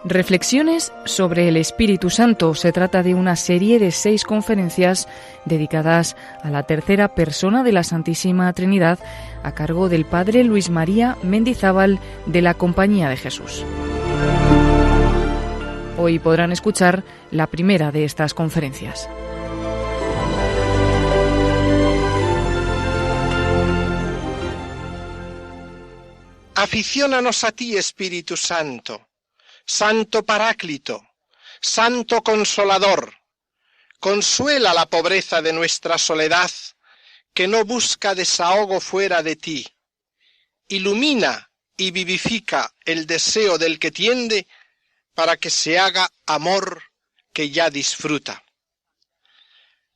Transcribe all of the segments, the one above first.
Reflexiones sobre el Espíritu Santo. Se trata de una serie de 6 conferencias dedicadas a la tercera persona de la Santísima Trinidad, a cargo del Padre Luis María Mendizábal de la Compañía de Jesús. Hoy podrán escuchar la primera de estas conferencias. Aficiónanos a ti, Espíritu Santo, Santo Paráclito, Santo Consolador, consuela la pobreza de nuestra soledad, que no busca desahogo fuera de ti. Ilumina y vivifica el deseo del que tiende, para que se haga amor que ya disfruta.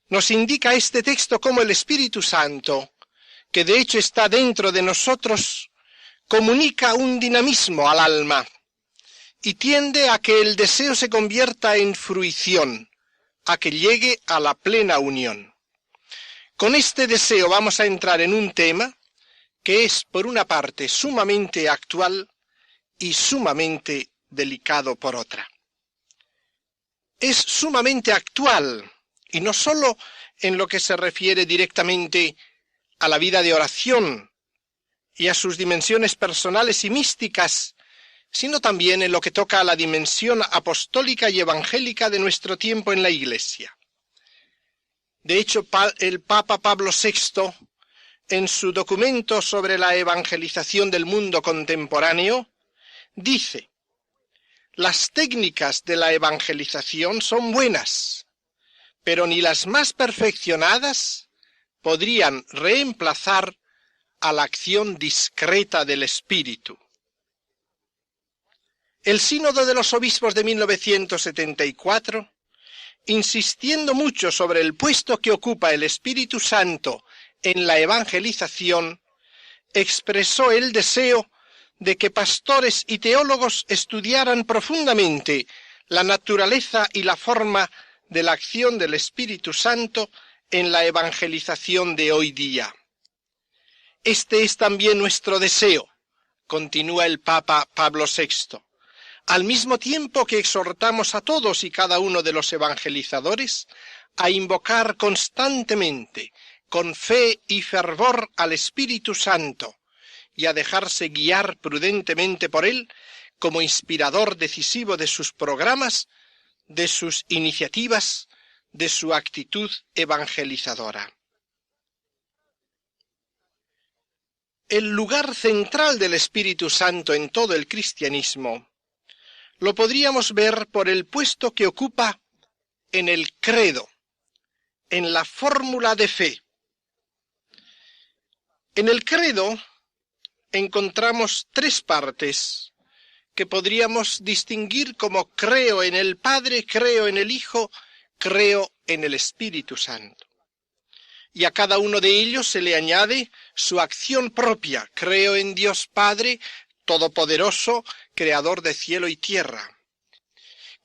Nos indica este texto cómo el Espíritu Santo, que de hecho está dentro de nosotros, comunica un dinamismo al alma y tiende a que el deseo se convierta en fruición, a que llegue a la plena unión. Con este deseo vamos a entrar en un tema que es, por una parte, sumamente actual y sumamente delicado por otra. Es sumamente actual, y no sólo en lo que se refiere directamente a la vida de oración y a sus dimensiones personales y místicas, sino también en lo que toca a la dimensión apostólica y evangélica de nuestro tiempo en la Iglesia. De hecho, el Papa Pablo VI, en su documento sobre la evangelización del mundo contemporáneo, dice: las técnicas de la evangelización son buenas, pero ni las más perfeccionadas podrían reemplazar a la acción discreta del Espíritu. El Sínodo de los Obispos de 1974, insistiendo mucho sobre el puesto que ocupa el Espíritu Santo en la evangelización, expresó el deseo de que pastores y teólogos estudiaran profundamente la naturaleza y la forma de la acción del Espíritu Santo en la evangelización de hoy día. Este es también nuestro deseo, continúa el Papa Pablo VI. Al mismo tiempo que exhortamos a todos y cada uno de los evangelizadores a invocar constantemente, con fe y fervor, al Espíritu Santo y a dejarse guiar prudentemente por él como inspirador decisivo de sus programas, de sus iniciativas, de su actitud evangelizadora. El lugar central del Espíritu Santo en todo el cristianismo lo podríamos ver por el puesto que ocupa en el credo, en la fórmula de fe. En el credo encontramos 3 partes que podríamos distinguir como creo en el Padre, creo en el Hijo, creo en el Espíritu Santo. Y a cada uno de ellos se le añade su acción propia. Creo en Dios Padre Todopoderoso, Creador de cielo y tierra.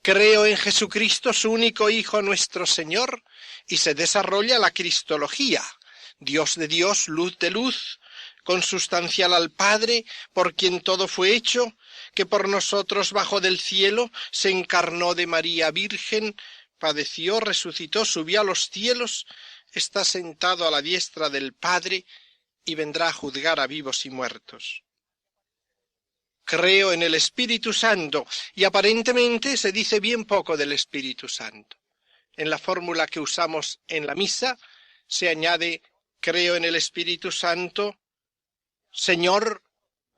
Creo en Jesucristo, su único Hijo, nuestro Señor, y se desarrolla la cristología. Dios de Dios, luz de luz, consustancial al Padre, por quien todo fue hecho, que por nosotros bajó del cielo, se encarnó de María Virgen, padeció, resucitó, subió a los cielos, está sentado a la diestra del Padre y vendrá a juzgar a vivos y muertos. Creo en el Espíritu Santo, y aparentemente se dice bien poco del Espíritu Santo. En la fórmula que usamos en la misa se añade: creo en el Espíritu Santo, Señor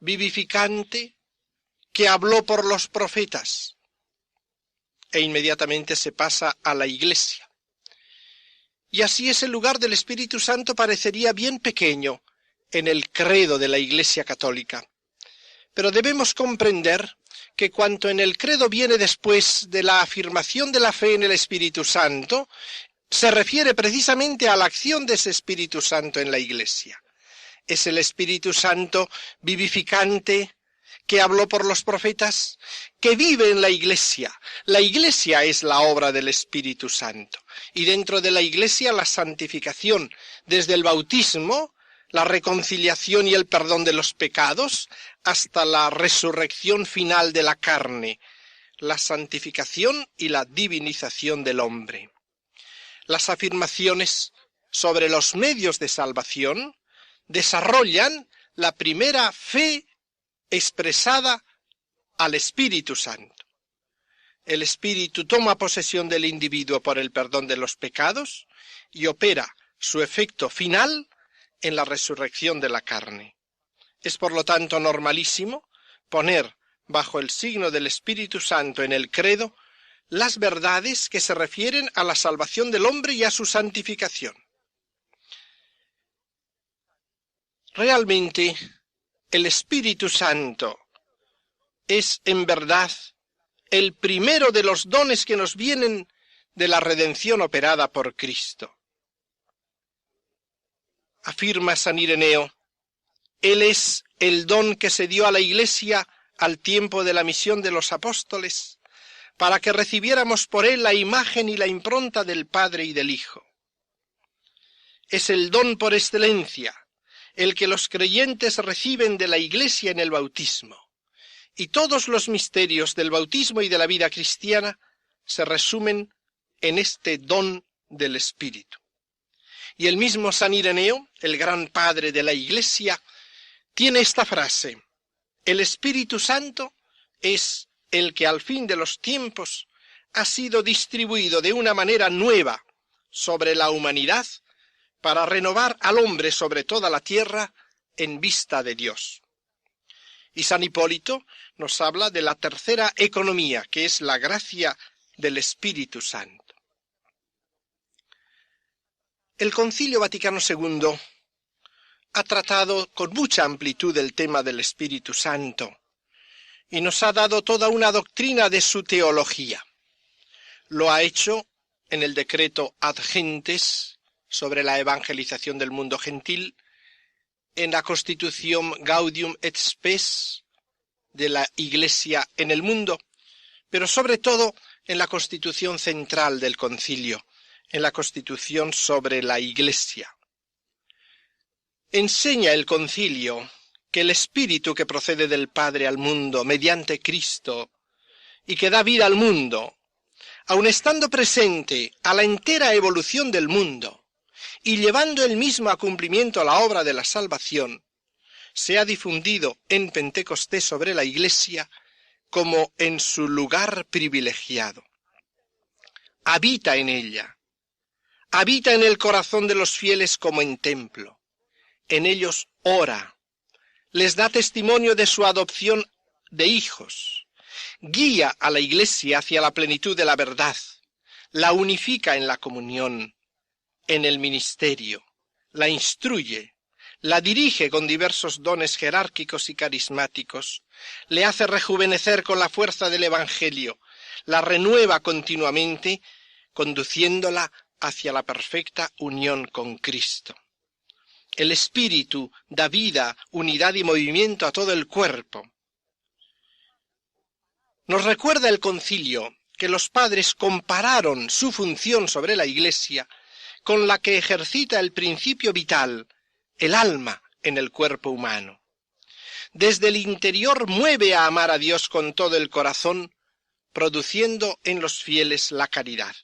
vivificante, que habló por los profetas. E inmediatamente se pasa a la Iglesia. Y así ese lugar del Espíritu Santo parecería bien pequeño en el credo de la Iglesia católica. Pero debemos comprender que cuanto en el credo viene después de la afirmación de la fe en el Espíritu Santo, se refiere precisamente a la acción de ese Espíritu Santo en la Iglesia. Es el Espíritu Santo vivificante que habló por los profetas, que vive en la Iglesia. La Iglesia es la obra del Espíritu Santo. Y dentro de la Iglesia la santificación, desde el bautismo, la reconciliación y el perdón de los pecados, hasta la resurrección final de la carne, la santificación y la divinización del hombre. Las afirmaciones sobre los medios de salvación desarrollan la primera fe expresada al Espíritu Santo. El Espíritu toma posesión del individuo por el perdón de los pecados y opera su efecto final en la resurrección de la carne. Es por lo tanto normalísimo poner bajo el signo del Espíritu Santo en el credo las verdades que se refieren a la salvación del hombre y a su santificación. Realmente, el Espíritu Santo es en verdad el primero de los dones que nos vienen de la redención operada por Cristo. Afirma San Ireneo, Él es el don que se dio a la Iglesia al tiempo de la misión de los apóstoles, para que recibiéramos por Él la imagen y la impronta del Padre y del Hijo. Es el don por excelencia, el que los creyentes reciben de la Iglesia en el bautismo. Y todos los misterios del bautismo y de la vida cristiana se resumen en este don del Espíritu. Y el mismo San Ireneo, el gran padre de la Iglesia, tiene esta frase: el Espíritu Santo es el que al fin de los tiempos ha sido distribuido de una manera nueva sobre la humanidad para renovar al hombre sobre toda la tierra en vista de Dios. Y San Hipólito nos habla de la tercera economía, que es la gracia del Espíritu Santo. El Concilio Vaticano II ha tratado con mucha amplitud el tema del Espíritu Santo y nos ha dado toda una doctrina de su teología. Lo ha hecho en el decreto Ad Gentes sobre la evangelización del mundo gentil, en la Constitución Gaudium et Spes de la Iglesia en el mundo, pero sobre todo en la Constitución central del Concilio, en la Constitución sobre la Iglesia. Enseña el Concilio que el Espíritu que procede del Padre al mundo mediante Cristo y que da vida al mundo, aun estando presente a la entera evolución del mundo y llevando él mismo a cumplimiento la obra de la salvación, se ha difundido en Pentecostés sobre la Iglesia como en su lugar privilegiado. Habita en ella, habita en el corazón de los fieles como en templo, en ellos ora, les da testimonio de su adopción de hijos, guía a la Iglesia hacia la plenitud de la verdad, la unifica en la comunión, en el ministerio, la instruye, la dirige con diversos dones jerárquicos y carismáticos, le hace rejuvenecer con la fuerza del Evangelio, la renueva continuamente, conduciéndola hacia la perfecta unión con Cristo. El Espíritu da vida, unidad y movimiento a todo el cuerpo. Nos recuerda el Concilio que los padres compararon su función sobre la Iglesia con la que ejercita el principio vital, el alma, en el cuerpo humano. Desde el interior mueve a amar a Dios con todo el corazón, produciendo en los fieles la caridad.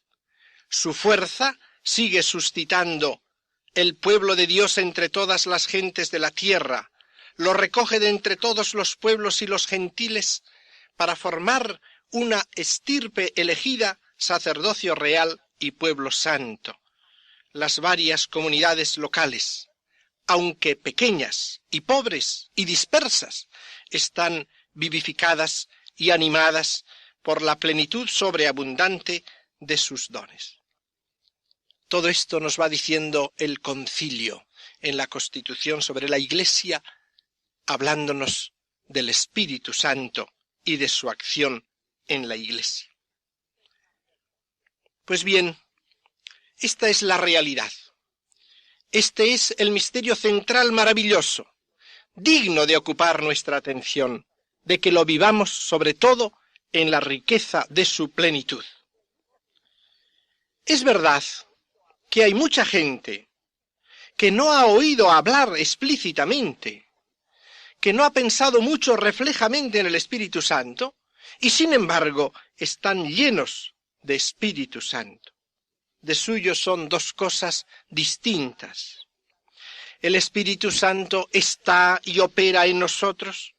Su fuerza sigue suscitando el pueblo de Dios entre todas las gentes de la tierra, lo recoge de entre todos los pueblos y los gentiles para formar una estirpe elegida, sacerdocio real y pueblo santo. Las varias comunidades locales, aunque pequeñas y pobres y dispersas, están vivificadas y animadas por la plenitud sobreabundante de sus dones. Todo esto nos va diciendo el Concilio en la Constitución sobre la Iglesia, hablándonos del Espíritu Santo y de su acción en la Iglesia. Pues bien, esta es la realidad. Este es el misterio central maravilloso, digno de ocupar nuestra atención, de que lo vivamos sobre todo en la riqueza de su plenitud. Es verdad que hay mucha gente que no ha oído hablar explícitamente, que no ha pensado mucho reflejamente en el Espíritu Santo, y sin embargo están llenos de Espíritu Santo. De suyo son dos cosas distintas. El Espíritu Santo está y opera en nosotros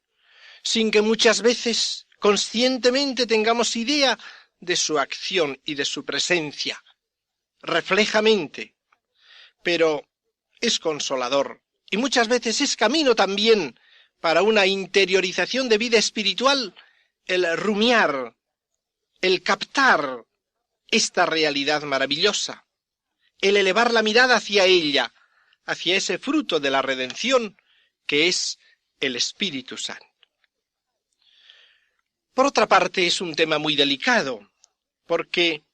sin que muchas veces conscientemente tengamos idea de su acción y de su presencia, reflejamente, pero es consolador y muchas veces es camino también para una interiorización de vida espiritual, el rumiar, el captar esta realidad maravillosa, el elevar la mirada hacia ella, hacia ese fruto de la redención que es el Espíritu Santo. Por otra parte, es un tema muy delicado, porque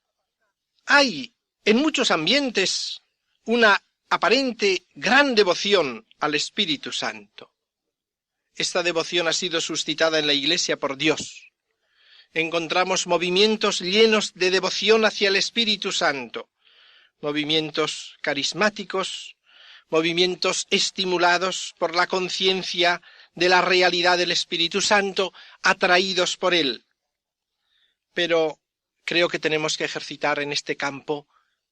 hay en muchos ambientes una aparente gran devoción al Espíritu Santo. Esta devoción ha sido suscitada en la Iglesia por Dios. Encontramos movimientos llenos de devoción hacia el Espíritu Santo, movimientos carismáticos, movimientos estimulados por la conciencia de la realidad del Espíritu Santo, atraídos por él. Pero creo que tenemos que ejercitar en este campo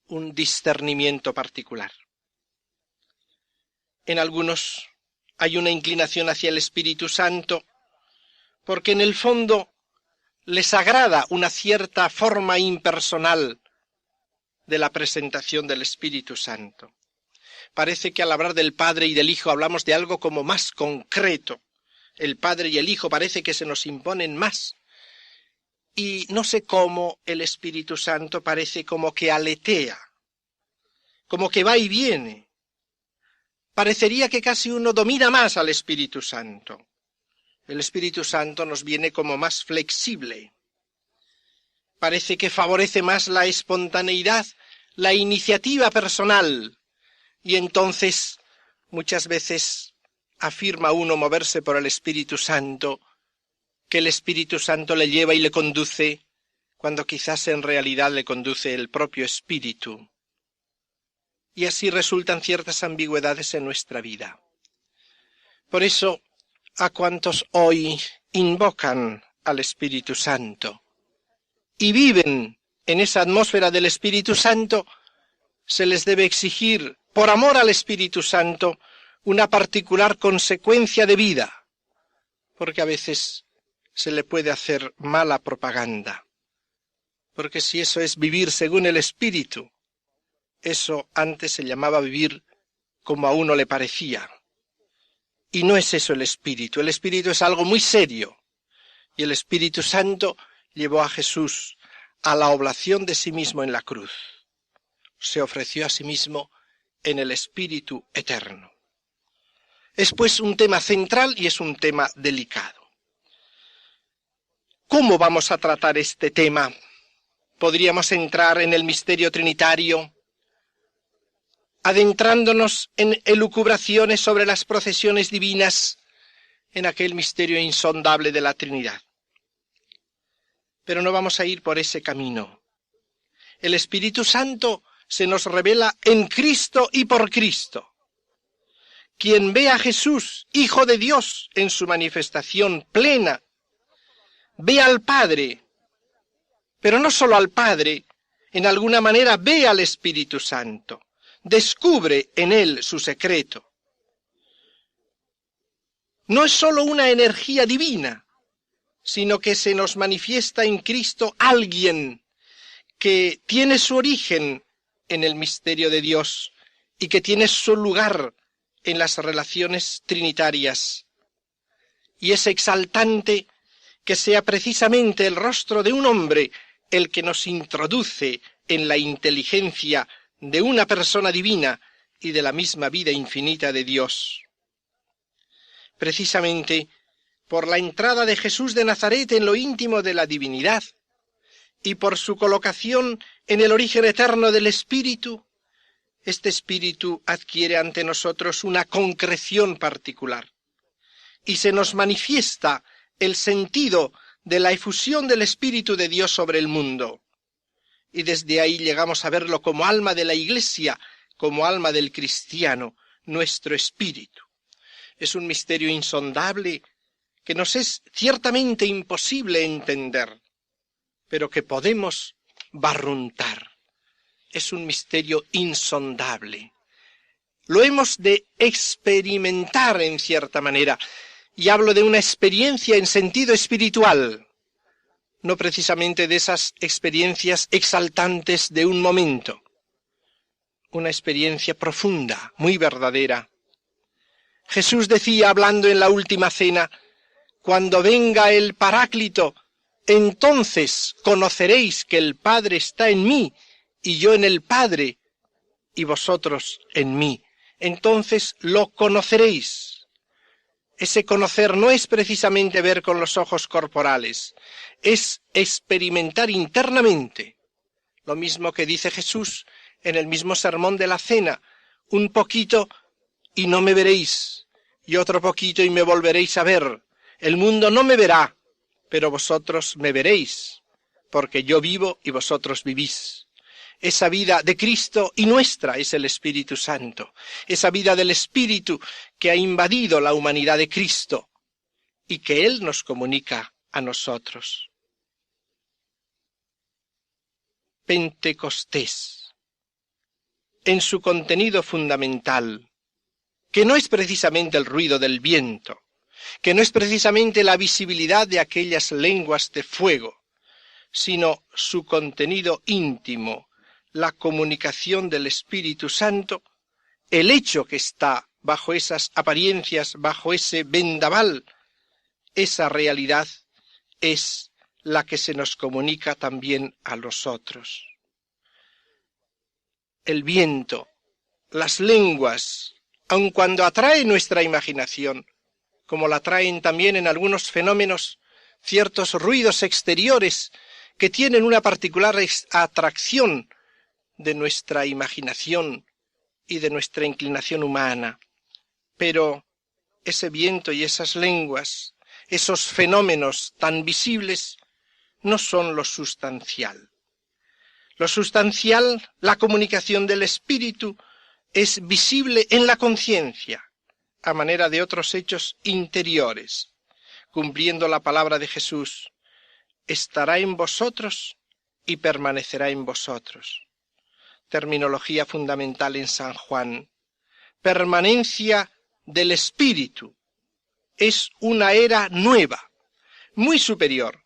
un discernimiento particular. En algunos hay una inclinación hacia el Espíritu Santo porque en el fondo les agrada una cierta forma impersonal de la presentación del Espíritu Santo. Parece que al hablar del Padre y del Hijo hablamos de algo como más concreto. El Padre y el Hijo parece que se nos imponen más. Y no sé cómo el Espíritu Santo parece como que aletea, como que va y viene. Parecería que casi uno domina más al Espíritu Santo. El Espíritu Santo nos viene como más flexible. Parece que favorece más la espontaneidad, la iniciativa personal. Y entonces, muchas veces afirma uno moverse por el Espíritu Santo, que el Espíritu Santo le lleva y le conduce, cuando quizás en realidad le conduce el propio Espíritu. Y así resultan ciertas ambigüedades en nuestra vida. Por eso, a cuantos hoy invocan al Espíritu Santo y viven en esa atmósfera del Espíritu Santo, se les debe exigir, por amor al Espíritu Santo, una particular consecuencia de vida, porque a veces se le puede hacer mala propaganda. Porque si eso es vivir según el Espíritu, eso antes se llamaba vivir como a uno le parecía. Y no es eso el Espíritu. El Espíritu es algo muy serio. Y el Espíritu Santo llevó a Jesús a la oblación de sí mismo en la cruz. Se ofreció a sí mismo en el Espíritu eterno. Es pues un tema central y es un tema delicado. ¿Cómo vamos a tratar este tema? Podríamos entrar en el misterio trinitario, adentrándonos en elucubraciones sobre las procesiones divinas, en aquel misterio insondable de la Trinidad. Pero no vamos a ir por ese camino. El Espíritu Santo se nos revela en Cristo y por Cristo. Quien ve a Jesús, Hijo de Dios, en su manifestación plena, ve al Padre, pero no solo al Padre, en alguna manera ve al Espíritu Santo, descubre en él su secreto. No es solo una energía divina, sino que se nos manifiesta en Cristo alguien que tiene su origen en el misterio de Dios y que tiene su lugar en las relaciones trinitarias. Y es exaltante que sea precisamente el rostro de un hombre el que nos introduce en la inteligencia de una persona divina y de la misma vida infinita de Dios. Precisamente por la entrada de Jesús de Nazaret en lo íntimo de la divinidad y por su colocación en el origen eterno del Espíritu, este Espíritu adquiere ante nosotros una concreción particular y se nos manifiesta el sentido de la efusión del Espíritu de Dios sobre el mundo. Y desde ahí llegamos a verlo como alma de la Iglesia, como alma del cristiano, nuestro espíritu. Es un misterio insondable que nos es ciertamente imposible entender, pero que podemos barruntar. Es un misterio insondable. Lo hemos de experimentar en cierta manera, y hablo de una experiencia en sentido espiritual, no precisamente de esas experiencias exaltantes de un momento. Una experiencia profunda, muy verdadera. Jesús decía, hablando en la última cena, cuando venga el Paráclito, entonces conoceréis que el Padre está en mí, y yo en el Padre, y vosotros en mí. Entonces lo conoceréis. Ese conocer no es precisamente ver con los ojos corporales, es experimentar internamente. Lo mismo que dice Jesús en el mismo sermón de la cena, un poquito y no me veréis, y otro poquito y me volveréis a ver. El mundo no me verá, pero vosotros me veréis, porque yo vivo y vosotros vivís. Esa vida de Cristo y nuestra es el Espíritu Santo, esa vida del Espíritu que ha invadido la humanidad de Cristo y que Él nos comunica a nosotros. Pentecostés, en su contenido fundamental, que no es precisamente el ruido del viento, que no es precisamente la visibilidad de aquellas lenguas de fuego, sino su contenido íntimo, la comunicación del Espíritu Santo, el hecho que está bajo esas apariencias, bajo ese vendaval, esa realidad es la que se nos comunica también a nosotros. El viento, las lenguas, aun cuando atrae nuestra imaginación, como la atraen también en algunos fenómenos ciertos ruidos exteriores que tienen una particular atracción de nuestra imaginación y de nuestra inclinación humana. Pero ese viento y esas lenguas, esos fenómenos tan visibles, no son lo sustancial. Lo sustancial, la comunicación del Espíritu, es visible en la conciencia, a manera de otros hechos interiores, cumpliendo la palabra de Jesús, estará en vosotros y permanecerá en vosotros. Terminología fundamental en San Juan. Permanencia del Espíritu. Es una era nueva, muy superior,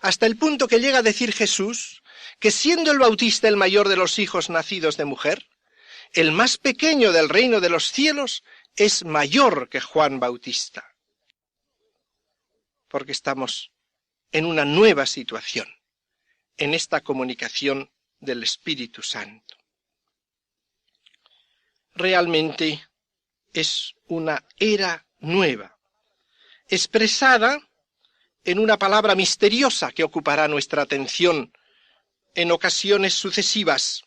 hasta el punto que llega a decir Jesús que siendo el Bautista el mayor de los hijos nacidos de mujer, el más pequeño del reino de los cielos es mayor que Juan Bautista. Porque estamos en una nueva situación, en esta comunicación del Espíritu Santo. Realmente es una era nueva, expresada en una palabra misteriosa que ocupará nuestra atención en ocasiones sucesivas,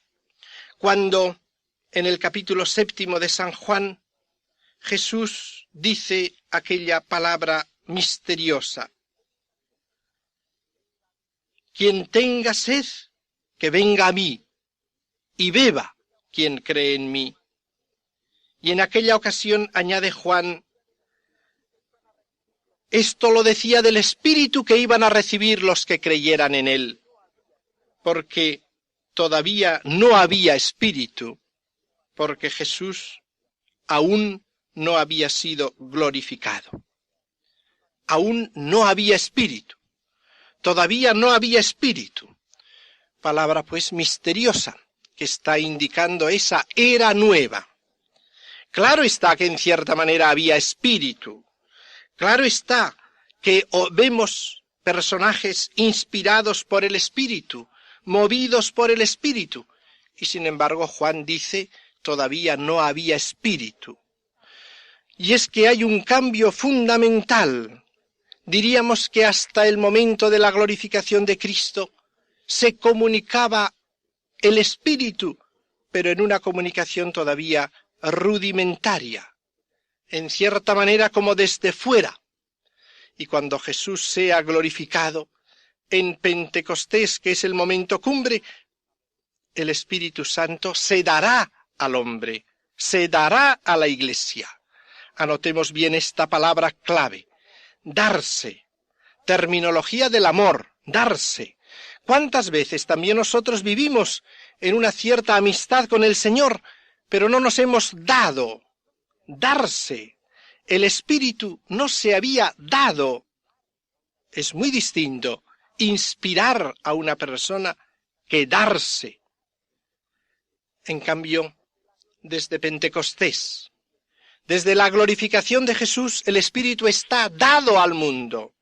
cuando en el capítulo 7 de San Juan Jesús dice aquella palabra misteriosa: quien tenga sed, que venga a mí, y beba quien cree en mí. Y en aquella ocasión añade Juan, esto lo decía del Espíritu que iban a recibir los que creyeran en él, porque todavía no había Espíritu, porque Jesús aún no había sido glorificado. Aún no había Espíritu. Todavía no había Espíritu. Palabra pues misteriosa que está indicando esa era nueva. Claro está que en cierta manera había Espíritu. Claro está que vemos personajes inspirados por el Espíritu, movidos por el Espíritu. Y sin embargo Juan dice, todavía no había Espíritu. Y es que hay un cambio fundamental. Diríamos que hasta el momento de la glorificación de Cristo se comunicaba el Espíritu, pero en una comunicación todavía rudimentaria, en cierta manera como desde fuera. Y cuando Jesús sea glorificado, en Pentecostés, que es el momento cumbre, el Espíritu Santo se dará al hombre, se dará a la Iglesia. Anotemos bien esta palabra clave, darse, terminología del amor, darse. ¿Cuántas veces también nosotros vivimos en una cierta amistad con el Señor, pero no nos hemos dado? Darse. El Espíritu no se había dado. Es muy distinto inspirar a una persona que darse. En cambio, desde Pentecostés, desde la glorificación de Jesús, el Espíritu está dado al mundo,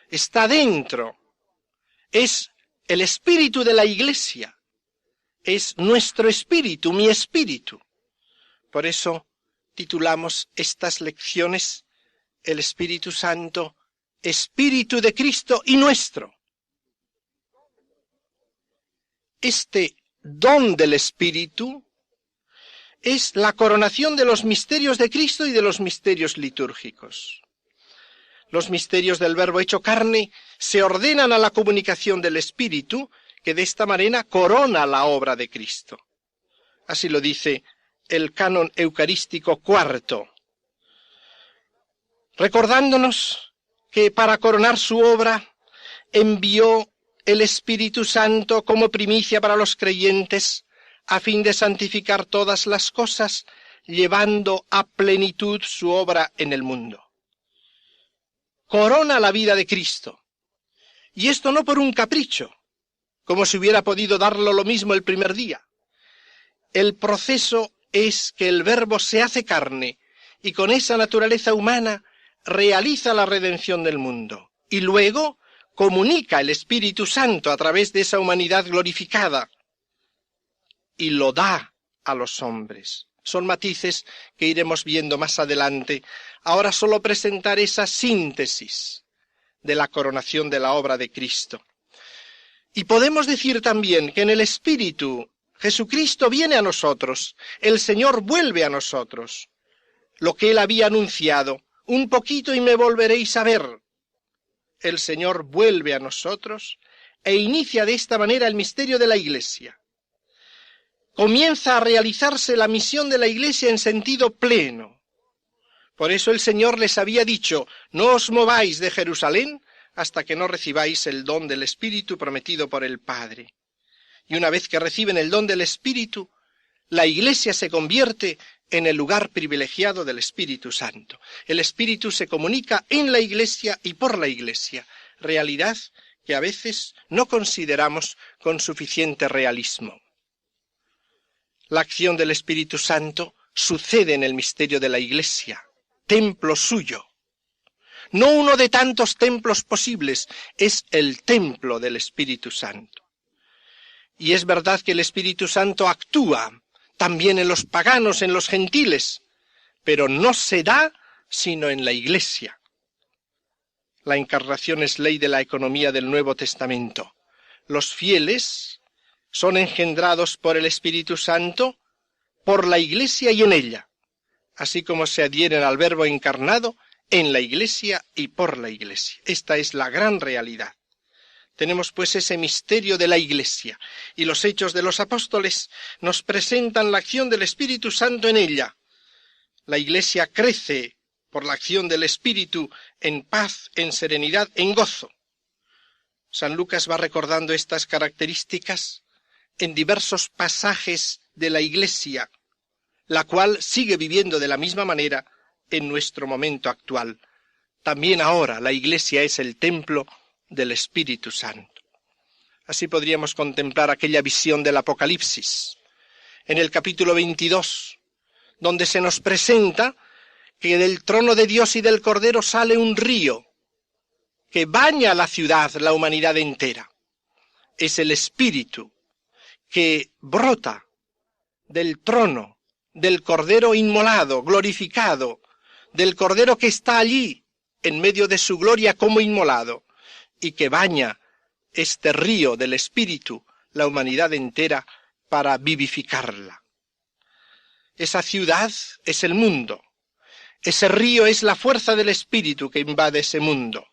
está dentro. Es el Espíritu de la Iglesia, es nuestro espíritu, mi espíritu. Por eso titulamos estas lecciones el Espíritu Santo, Espíritu de Cristo y nuestro. Este don del Espíritu es la coronación de los misterios de Cristo y de los misterios litúrgicos. Los misterios del Verbo hecho carne se ordenan a la comunicación del Espíritu, que de esta manera corona la obra de Cristo. Así lo dice el canon eucarístico cuarto, recordándonos que para coronar su obra envió el Espíritu Santo como primicia para los creyentes, a fin de santificar todas las cosas, llevando a plenitud su obra en el mundo. Corona la vida de Cristo. Y esto no por un capricho, como si hubiera podido darlo lo mismo el primer día. El proceso es que el Verbo se hace carne y con esa naturaleza humana realiza la redención del mundo. Y luego comunica el Espíritu Santo a través de esa humanidad glorificada y lo da a los hombres. Son matices que iremos viendo más adelante. Ahora solo presentar esa síntesis de la coronación de la obra de Cristo. Y podemos decir también que en el Espíritu Jesucristo viene a nosotros, el Señor vuelve a nosotros. Lo que Él había anunciado, un poquito y me volveréis a ver. El Señor vuelve a nosotros e inicia de esta manera el misterio de la Iglesia. Comienza a realizarse la misión de la Iglesia en sentido pleno. Por eso el Señor les había dicho, no os mováis de Jerusalén hasta que no recibáis el don del Espíritu prometido por el Padre. Y una vez que reciben el don del Espíritu, la Iglesia se convierte en el lugar privilegiado del Espíritu Santo. El Espíritu se comunica en la Iglesia y por la Iglesia, realidad que a veces no consideramos con suficiente realismo. La acción del Espíritu Santo sucede en el misterio de la Iglesia, templo suyo. No uno de tantos templos posibles, es el templo del Espíritu Santo. Y es verdad que el Espíritu Santo actúa también en los paganos, en los gentiles, pero no se da sino en la Iglesia. La encarnación es ley de la economía del Nuevo Testamento. Los fieles son engendrados por el Espíritu Santo, por la Iglesia y en ella, así como se adhieren al Verbo encarnado en la Iglesia y por la Iglesia. Esta es la gran realidad. Tenemos pues ese misterio de la Iglesia, y los Hechos de los Apóstoles nos presentan la acción del Espíritu Santo en ella. La Iglesia crece por la acción del Espíritu en paz, en serenidad, en gozo. San Lucas va recordando estas características en diversos pasajes de la Iglesia, la cual sigue viviendo de la misma manera en nuestro momento actual. También ahora la Iglesia es el templo del Espíritu Santo. Así podríamos contemplar aquella visión del Apocalipsis, en el capítulo 22, donde se nos presenta que del trono de Dios y del Cordero sale un río que baña la ciudad, la humanidad entera. Es el Espíritu que brota del trono, del Cordero inmolado, glorificado, del Cordero que está allí, en medio de su gloria como inmolado, y que baña este río del Espíritu, la humanidad entera, para vivificarla. Esa ciudad es el mundo. Ese río es la fuerza del Espíritu que invade ese mundo.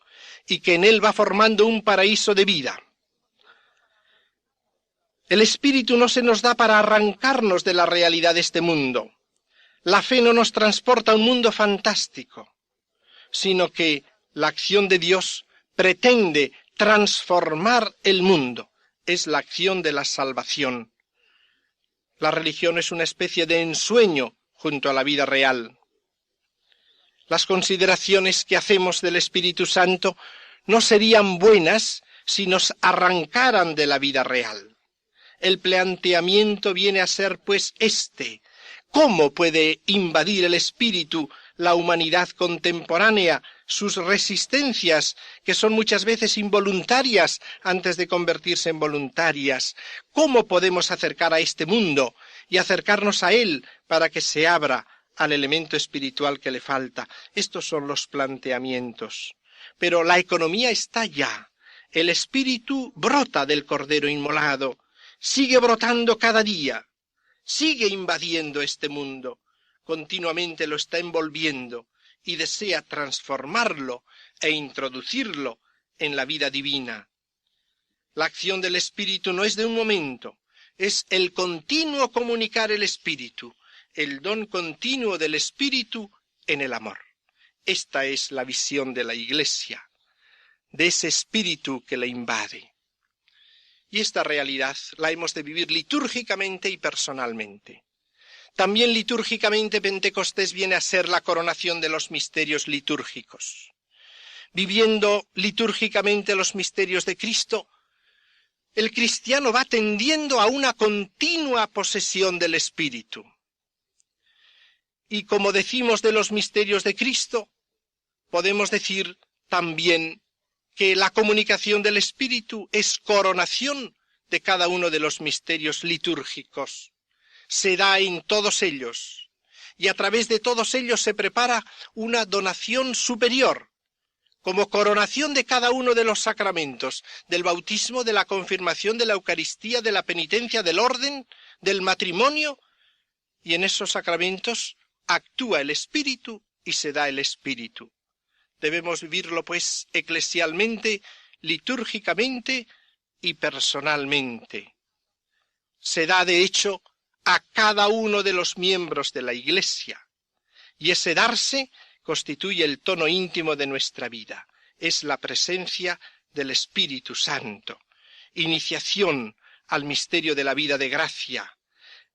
y que en él va formando un paraíso de vida. El Espíritu no se nos da para arrancarnos de la realidad de este mundo. La fe no nos transporta a un mundo fantástico, sino que la acción de Dios pretende transformar el mundo. Es la acción de la salvación. La religión es una especie de ensueño junto a la vida real. Las consideraciones que hacemos del Espíritu Santo no serían buenas si nos arrancaran de la vida real. El planteamiento viene a ser, pues, ¿cómo puede invadir el Espíritu la humanidad contemporánea, sus resistencias, que son muchas veces involuntarias antes de convertirse en voluntarias? ¿Cómo podemos acercar a este mundo y acercarnos a él para que se abra al elemento espiritual que le falta? Estos son los planteamientos. Pero la economía está ya. El Espíritu brota del Cordero inmolado, sigue brotando cada día, sigue invadiendo este mundo, continuamente lo está envolviendo y desea transformarlo e introducirlo en la vida divina. La acción del Espíritu no es de un momento, es el continuo comunicar el Espíritu, el don continuo del Espíritu en el amor. Esta es la visión de la Iglesia, de ese Espíritu que le invade. Y esta realidad la hemos de vivir litúrgicamente y personalmente. También litúrgicamente Pentecostés viene a ser la coronación de los misterios litúrgicos. Viviendo litúrgicamente los misterios de Cristo, el cristiano va tendiendo a una continua posesión del Espíritu. Y como decimos de los misterios de Cristo, podemos decir también que la comunicación del Espíritu es coronación de cada uno de los misterios litúrgicos. Se da en todos ellos, y a través de todos ellos se prepara una donación superior, como coronación de cada uno de los sacramentos, del bautismo, de la confirmación, de la Eucaristía, de la penitencia, del orden, del matrimonio, y en esos sacramentos actúa el Espíritu y se da el Espíritu. Debemos vivirlo, pues, eclesialmente, litúrgicamente y personalmente. Se da, de hecho, a cada uno de los miembros de la Iglesia, y ese darse constituye el tono íntimo de nuestra vida. Es la presencia del Espíritu Santo, iniciación al misterio de la vida de gracia.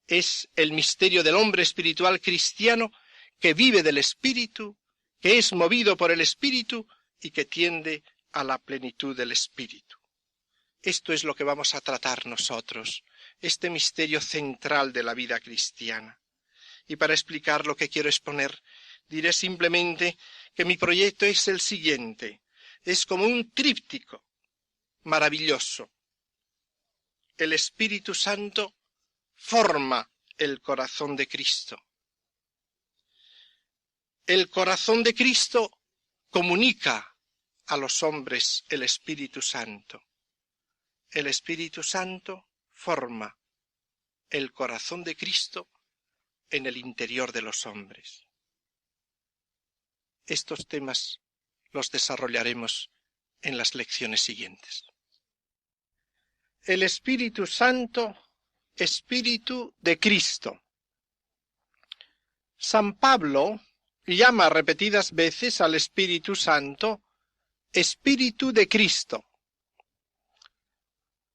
Es el misterio del hombre espiritual cristiano que vive del Espíritu, que es movido por el Espíritu y que tiende a la plenitud del Espíritu. Esto es lo que vamos a tratar nosotros, este misterio central de la vida cristiana. Y para explicar lo que quiero exponer, diré simplemente que mi proyecto es el siguiente. Es como un tríptico maravilloso. El Espíritu Santo forma el corazón de Cristo. El corazón de Cristo comunica a los hombres el Espíritu Santo. El Espíritu Santo forma el corazón de Cristo en el interior de los hombres. Estos temas los desarrollaremos en las lecciones siguientes. El Espíritu Santo, Espíritu de Cristo. San Pablo llama repetidas veces al Espíritu Santo Espíritu de Cristo.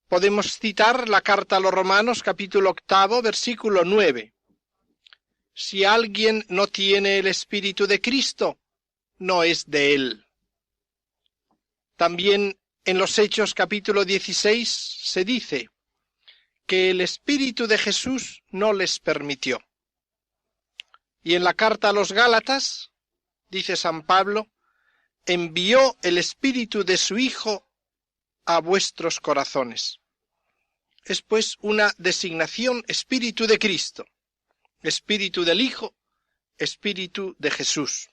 Podemos citar la carta a los Romanos, capítulo 8, versículo 9. Si alguien no tiene el Espíritu de Cristo, no es de él. También en los Hechos, capítulo 16, se dice que el Espíritu de Jesús no les permitió. Y en la carta a los Gálatas, dice San Pablo, envió el Espíritu de su Hijo a vuestros corazones. Es pues una designación Espíritu de Cristo, Espíritu del Hijo, Espíritu de Jesús.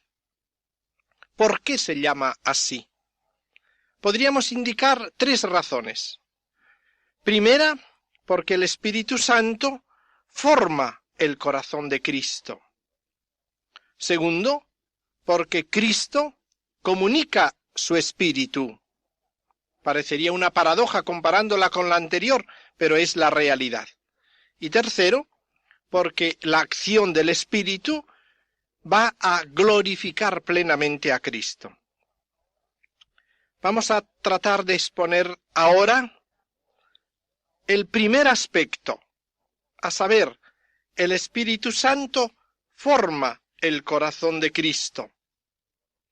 ¿Por qué se llama así? Podríamos indicar 3 razones. Primera, porque el Espíritu Santo forma el corazón de Cristo. Segundo, porque Cristo comunica su espíritu. Parecería una paradoja comparándola con la anterior, pero es la realidad. Y tercero, porque la acción del espíritu va a glorificar plenamente a Cristo. Vamos a tratar de exponer ahora el primer aspecto, a saber, el Espíritu Santo forma el corazón de Cristo,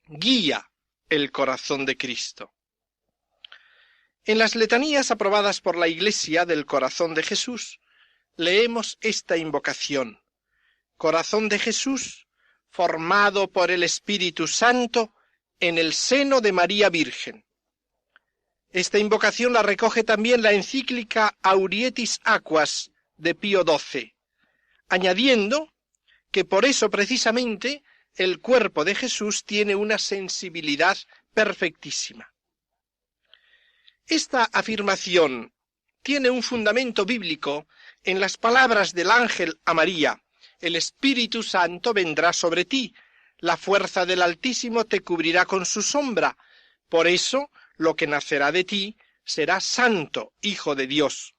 guía el corazón de Cristo. En las letanías aprobadas por la Iglesia del corazón de Jesús, leemos esta invocación: Corazón de Jesús, formado por el Espíritu Santo en el seno de María Virgen. Esta invocación la recoge también la encíclica Aurietis Aquas de Pío XII, añadiendo que por eso precisamente el cuerpo de Jesús tiene una sensibilidad perfectísima. Esta afirmación tiene un fundamento bíblico en las palabras del ángel a María: el Espíritu Santo vendrá sobre ti, la fuerza del Altísimo te cubrirá con su sombra, por eso lo que nacerá de ti será santo, hijo de Dios.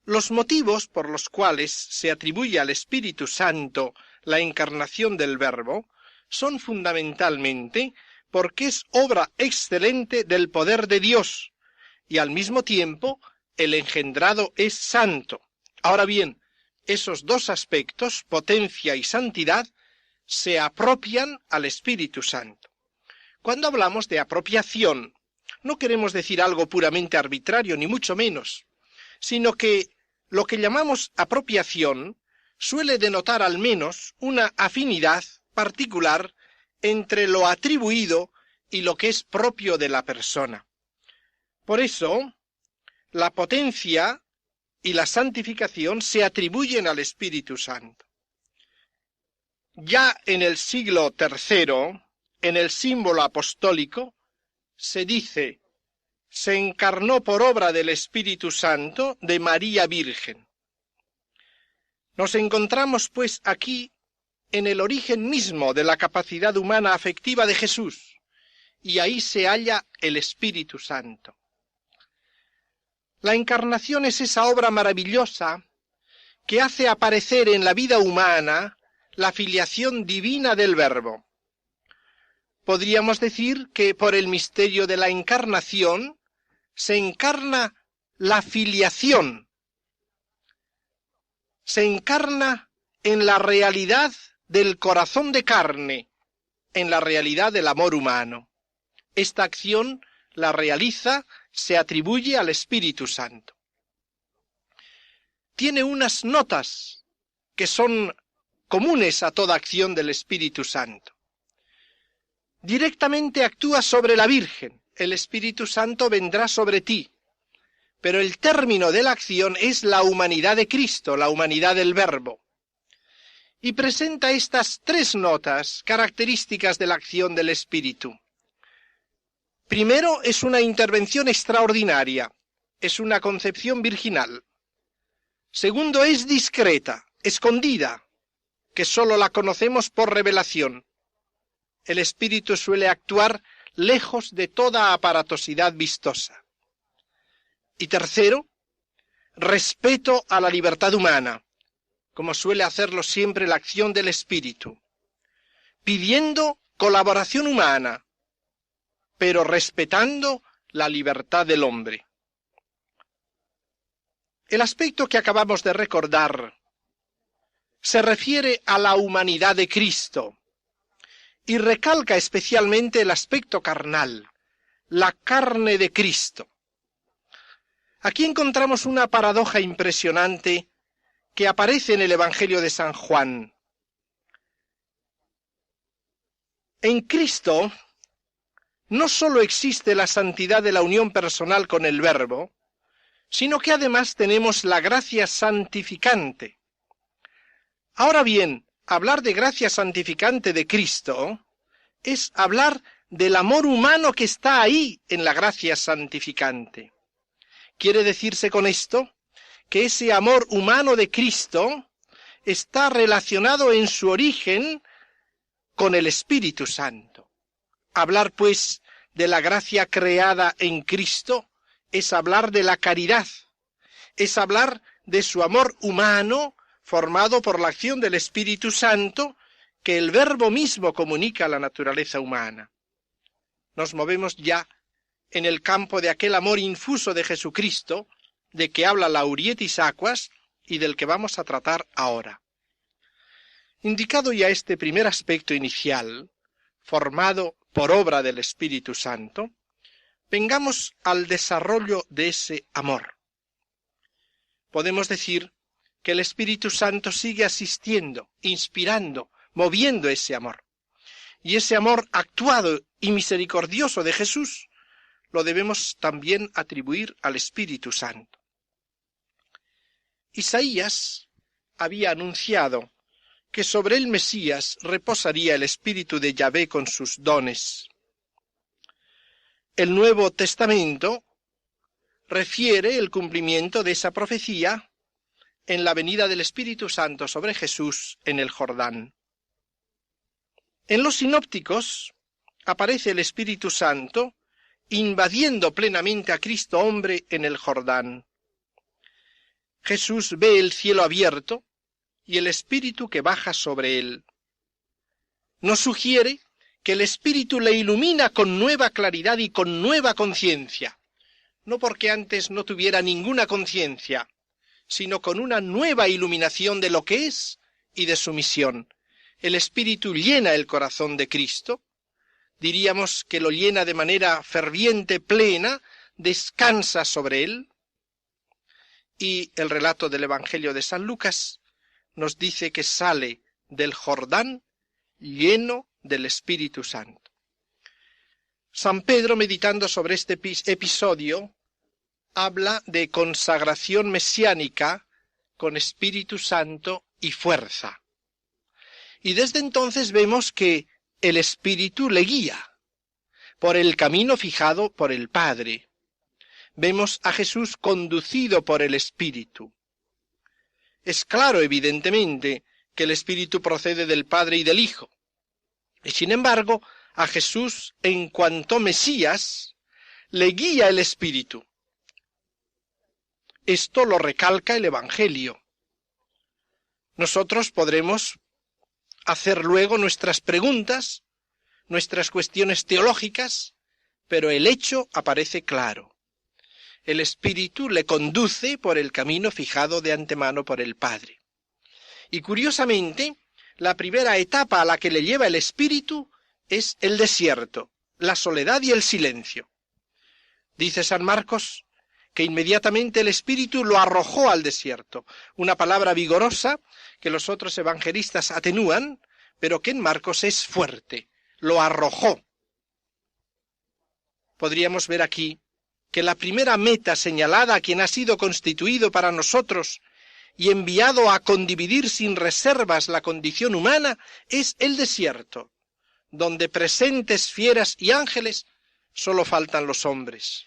Los motivos por los cuales se atribuye al Espíritu Santo la encarnación del Verbo son fundamentalmente porque es obra excelente del poder de Dios, y al mismo tiempo el engendrado es santo. Ahora bien, esos dos aspectos, potencia y santidad, se apropian al Espíritu Santo. Cuando hablamos de apropiación, no queremos decir algo puramente arbitrario, ni mucho menos, sino que lo que llamamos apropiación suele denotar al menos una afinidad particular entre lo atribuido y lo que es propio de la persona. Por eso, la potencia y la santificación se atribuyen al Espíritu Santo. Ya en el siglo III, en el símbolo apostólico, se dice: se encarnó por obra del Espíritu Santo de María Virgen. Nos encontramos pues aquí en el origen mismo de la capacidad humana afectiva de Jesús, y ahí se halla el Espíritu Santo. La encarnación es esa obra maravillosa que hace aparecer en la vida humana la filiación divina del Verbo. Podríamos decir que por el misterio de la encarnación se encarna la filiación, se encarna en la realidad del corazón de carne, en la realidad del amor humano. Esta acción la realiza, se atribuye al Espíritu Santo. Tiene unas notas que son comunes a toda acción del Espíritu Santo. Directamente actúa sobre la Virgen: el Espíritu Santo vendrá sobre ti. Pero el término de la acción es la humanidad de Cristo, la humanidad del Verbo. Y presenta estas tres notas características de la acción del Espíritu. Primero, es una intervención extraordinaria, es una concepción virginal. Segundo, es discreta, escondida, que sólo la conocemos por revelación. El Espíritu suele actuar lejos de toda aparatosidad vistosa. Y tercero, respeto a la libertad humana, como suele hacerlo siempre la acción del Espíritu, pidiendo colaboración humana, pero respetando la libertad del hombre. El aspecto que acabamos de recordar se refiere a la humanidad de Cristo y recalca especialmente el aspecto carnal, la carne de Cristo. Aquí encontramos una paradoja impresionante que aparece en el Evangelio de San Juan. En Cristo no sólo existe la santidad de la unión personal con el Verbo, sino que además tenemos la gracia santificante. Ahora bien, hablar de gracia santificante de Cristo es hablar del amor humano que está ahí en la gracia santificante. Quiere decirse con esto que ese amor humano de Cristo está relacionado en su origen con el Espíritu Santo. Hablar, pues, de la gracia creada en Cristo es hablar de la caridad, es hablar de su amor humano formado por la acción del Espíritu Santo que el Verbo mismo comunica a la naturaleza humana. Nos movemos ya en el campo de aquel amor infuso de Jesucristo, de que habla Laurietis Aquas y del que vamos a tratar ahora. Indicado ya este primer aspecto inicial, formado por obra del Espíritu Santo, vengamos al desarrollo de ese amor. Podemos decir que el Espíritu Santo sigue asistiendo, inspirando, moviendo ese amor. Y ese amor actuado y misericordioso de Jesús lo debemos también atribuir al Espíritu Santo. Isaías había anunciado que sobre el Mesías reposaría el Espíritu de Yahvé con sus dones. El Nuevo Testamento refiere el cumplimiento de esa profecía en la venida del Espíritu Santo sobre Jesús en el Jordán. En los sinópticos aparece el Espíritu Santo invadiendo plenamente a Cristo hombre en el Jordán. Jesús ve el cielo abierto y el Espíritu que baja sobre él. Nos sugiere que el Espíritu le ilumina con nueva claridad y con nueva conciencia, no porque antes no tuviera ninguna conciencia, sino con una nueva iluminación de lo que es y de su misión. El Espíritu llena el corazón de Cristo, diríamos que lo llena de manera ferviente, plena, descansa sobre él, y el relato del Evangelio de San Lucas nos dice que sale del Jordán lleno del Espíritu Santo. San Pedro, meditando sobre este episodio, habla de consagración mesiánica con Espíritu Santo y fuerza. Y desde entonces vemos que el Espíritu le guía por el camino fijado por el Padre. Vemos a Jesús conducido por el Espíritu. Es claro, evidentemente, que el Espíritu procede del Padre y del Hijo. Y sin embargo, a Jesús, en cuanto Mesías, le guía el Espíritu. Esto lo recalca el Evangelio. Nosotros podremos hacer luego nuestras preguntas, nuestras cuestiones teológicas, pero el hecho aparece claro. El Espíritu le conduce por el camino fijado de antemano por el Padre. Y curiosamente, la primera etapa a la que le lleva el Espíritu es el desierto, la soledad y el silencio. Dice San Marcos que inmediatamente el Espíritu lo arrojó al desierto, una palabra vigorosa que los otros evangelistas atenúan, pero que en Marcos es fuerte, lo arrojó. Podríamos ver aquí que la primera meta señalada a quien ha sido constituido para nosotros y enviado a condividir sin reservas la condición humana es el desierto, donde presentes fieras y ángeles solo faltan los hombres.